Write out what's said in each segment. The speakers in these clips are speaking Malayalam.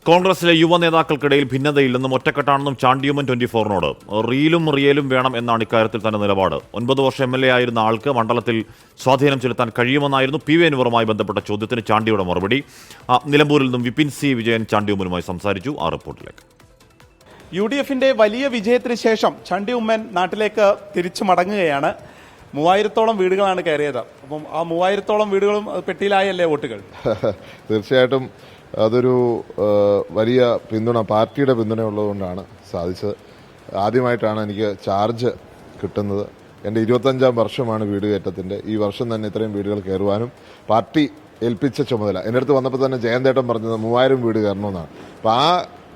കോൺഗ്രസിലെ യുവ നേതാക്കൾക്കിടയിൽ ഭിന്നതയില്ലെന്നും ഒറ്റക്കെട്ടാണെന്നും ചാണ്ടിയുമ്മൻ 24-നോട്. റീലും റിയലും വേണം എന്നാണ് ഇക്കാര്യത്തിൽ തന്നെ നിലപാട്. 9 വർഷം MLA ആയിരുന്ന ആൾക്ക് മണ്ഡലത്തിൽ സ്വാധീനം ചെലുത്താൻ കഴിയുമെന്നായിരുന്നു PV അൻവറുമായി ബന്ധപ്പെട്ട ചോദ്യത്തിന് ചാണ്ടിയുടെ മറുപടി. നിലമ്പൂരിൽ നിന്നും വിപിൻ സി വിജയൻ ചാണ്ടിയുമ്മനുമായി സംസാരിച്ചു. ആ റിപ്പോർട്ടിലേക്ക്. UDFന്റെ വലിയ വിജയത്തിന് ശേഷം ചാണ്ടിയുമ്മൻ നാട്ടിലേക്ക് തിരിച്ചു മടങ്ങുകയാണ്. 3000-ഓളം വീടുകളാണ് കയറിയത്. അപ്പം ആ 3000-ഓളം വീടുകളും പെട്ടിയിലായല്ലേ വോട്ടുകൾ? തീർച്ചയായിട്ടും അതൊരു വലിയ പിന്തുണ, പാർട്ടിയുടെ പിന്തുണ ഉള്ളതുകൊണ്ടാണ് സാധിച്ചത്. ആദ്യമായിട്ടാണ് എനിക്ക് ചാർജ് കിട്ടുന്നത്. എൻ്റെ 25-ാം വർഷമാണ് വീട് കയറ്റത്തിൻ്റെ. ഈ വർഷം തന്നെ ഇത്രയും വീടുകൾ കയറുവാനും പാർട്ടി ഏൽപ്പിച്ച ചുമതല. എൻ്റെ അടുത്ത് വന്നപ്പോൾ തന്നെ ജയന്തേട്ടൻ പറഞ്ഞത് 3000 വീട് കയറണമെന്നാണ്. അപ്പോൾ ആ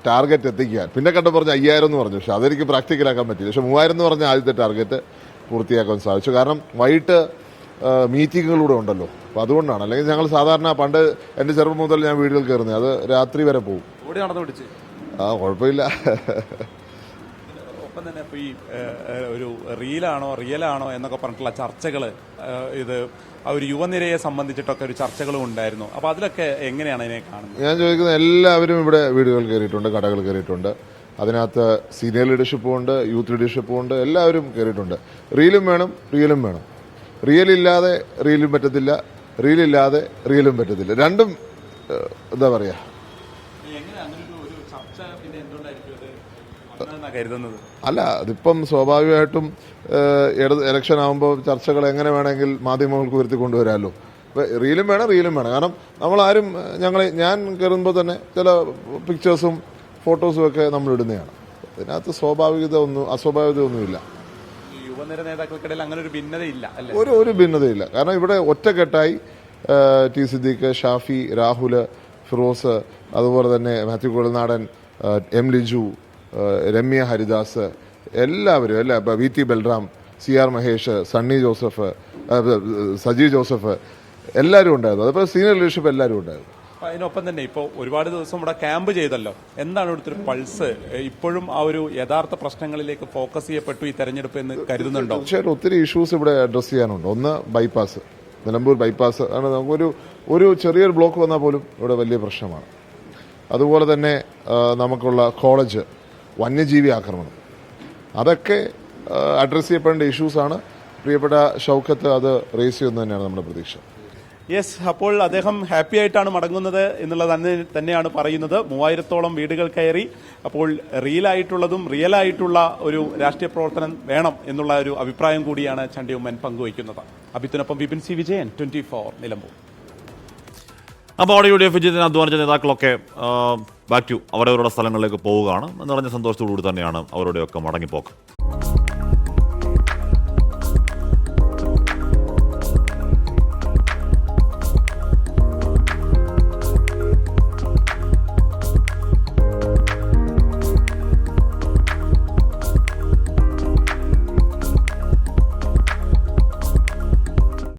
ടാർഗറ്റ് എത്തിക്കാൻ, പിന്നെ കണ്ട പറഞ്ഞ 5000 എന്ന് പറഞ്ഞു. പക്ഷെ അതെനിക്ക് പ്രാക്ടിക്കലാക്കാൻ പറ്റില്ല. പക്ഷെ 3000 എന്ന് പറഞ്ഞ ആദ്യത്തെ ടാർഗറ്റ് പൂർത്തിയാക്കാൻ സാധിച്ചു. കാരണം വൈകിട്ട് മീറ്റിങ്ങുകളൂടെ ഉണ്ടല്ലോ. അപ്പോൾ അതുകൊണ്ടാണ്. അല്ലെങ്കിൽ ഞങ്ങൾ സാധാരണ പണ്ട് എൻ്റെ ചെറുപ്പം മുതൽ ഞാൻ വീടുകൾ കയറുന്നത്, അത് രാത്രി വരെ പോകും. കുഴപ്പമില്ല. ഒപ്പം തന്നെ ഇപ്പോൾ ഈ ഒരു റീലാണോ റിയലാണോ എന്നൊക്കെ പറഞ്ഞിട്ടുള്ള ചർച്ചകൾ, ഇത് ആ ഒരു യുവനിരയെ സംബന്ധിച്ചിട്ടൊക്കെ ഒരു ചർച്ചകളും ഉണ്ടായിരുന്നു. അപ്പോൾ അതിലൊക്കെ എങ്ങനെയാണ് ഇതിനെ കാണുന്നത്? ഞാൻ ചോദിക്കുന്നത്, എല്ലാവരും ഇവിടെ വീടുകൾ കയറിയിട്ടുണ്ട്, കടകൾ കയറിയിട്ടുണ്ട്. അതിനകത്ത് സീനിയർ ലീഡർഷിപ്പും ഉണ്ട്, യൂത്ത് ലീഡർഷിപ്പും ഉണ്ട്. എല്ലാവരും കയറിയിട്ടുണ്ട്. റീലും വേണം, റിയലും വേണം. റിയലില്ലാതെ റീലും പറ്റത്തില്ല, റീലില്ലാതെ റിയലും പറ്റത്തില്ല. രണ്ടും എന്താ പറയാ, അല്ല അതിപ്പം സ്വാഭാവികമായിട്ടും ഇലക്ഷൻ ആകുമ്പോൾ ചർച്ചകൾ എങ്ങനെ വേണമെങ്കിൽ മാധ്യമങ്ങൾക്ക് ഉയർത്തി കൊണ്ടുവരാമല്ലോ. റീലും വേണം, റിയലും വേണം. കാരണം നമ്മളാരും ഞാൻ കയറുമ്പോൾ തന്നെ ചില പിക്ചേഴ്സും ഫോട്ടോസും ഒക്കെ നമ്മൾ ഇടുന്നതാണ്. അതിനകത്ത് അസ്വാഭാവികത ഒന്നുമില്ല. യുവനിര നേതാക്കൾക്കിടയിൽ അങ്ങനെ ഒരു ഭിന്നതയില്ല, ഒരു ഭിന്നതയില്ല. കാരണം ഇവിടെ ഒറ്റക്കെട്ടായി ടി സിദ്ദീഖ്, ഷാഫി, രാഹുൽ, ഫിറോസ്, അതുപോലെ തന്നെ മാത്യു കുഴൽനാടൻ, എം ലിജു, രമ്യ ഹരിദാസ്, എല്ലാവരും VT Balram, CR Mahesh, Sunny Joseph, Saji Joseph, എല്ലാവരും ഉണ്ടായിരുന്നു. അതുപോലെ സീനിയർ ലീഡർഷിപ്പ് എല്ലാവരും ഉണ്ടായിരുന്നു. അതിനൊപ്പം തന്നെ ഇപ്പോൾ ഒരുപാട് ദിവസം ഇവിടെ ക്യാമ്പ് ചെയ്തല്ലോ. എന്താണ് ഇവിടുത്തെ ഒരു പൾസ്? ഇപ്പോഴും ആ ഒരു യഥാർത്ഥ പ്രശ്നങ്ങളിലേക്ക് ഫോക്കസ് ചെയ്യപ്പെട്ടു ഈ തെരഞ്ഞെടുപ്പ് എന്ന് കരുതുന്നുണ്ടോ? തീർച്ചയായിട്ടും ഒത്തിരി ഇഷ്യൂസ് ഇവിടെ അഡ്രസ് ചെയ്യാനുണ്ട്. ഒന്ന് ബൈപ്പാസ്, നിലമ്പൂർ ബൈപ്പാസ് ആണ്. നമുക്കൊരു ചെറിയൊരു ബ്ലോക്ക് വന്നാൽ പോലും ഇവിടെ വലിയ പ്രശ്നമാണ്. അതുപോലെ തന്നെ നമുക്കുള്ള കോളേജ്, വന്യജീവി ആക്രമണം, അതൊക്കെ അഡ്രസ് ചെയ്യപ്പെടേണ്ട ഇഷ്യൂസാണ്. പ്രിയപ്പെട്ട ഷൗക്കത്ത് അത് റേസ് ചെയ്യുന്നത് തന്നെയാണ് നമ്മുടെ പ്രതീക്ഷ. യെസ്, അപ്പോൾ അദ്ദേഹം ഹാപ്പി ആയിട്ടാണ് മടങ്ങുന്നത് എന്നുള്ളത് തന്നെയാണ് പറയുന്നത്. 3000-ഓളം വീടുകൾ കയറി. അപ്പോൾ റിയലായിട്ടുള്ളതും റിയലായിട്ടുള്ള ഒരു രാഷ്ട്രീയ പ്രവർത്തനം വേണം എന്നുള്ള ഒരു അഭിപ്രായം കൂടിയാണ് ചാണ്ടിയുമ്മൻ പങ്കുവയ്ക്കുന്നത്. അഭിത്തിനൊപ്പം വിപിൻ സി വിജയൻ, 24 നിലമ്പൂർ. അപ്പോൾ അവിടെ UDF വിജയത്തിന് അധ്വാനിച്ച നേതാക്കളൊക്കെ ബാക്ക് ടു അവരവരുടെ സ്ഥലങ്ങളിലേക്ക് പോവുകയാണ് എന്ന് പറഞ്ഞ സന്തോഷത്തോടുകൂടി തന്നെയാണ് അവരുടെയൊക്കെ മടങ്ങിപ്പോക്ക്.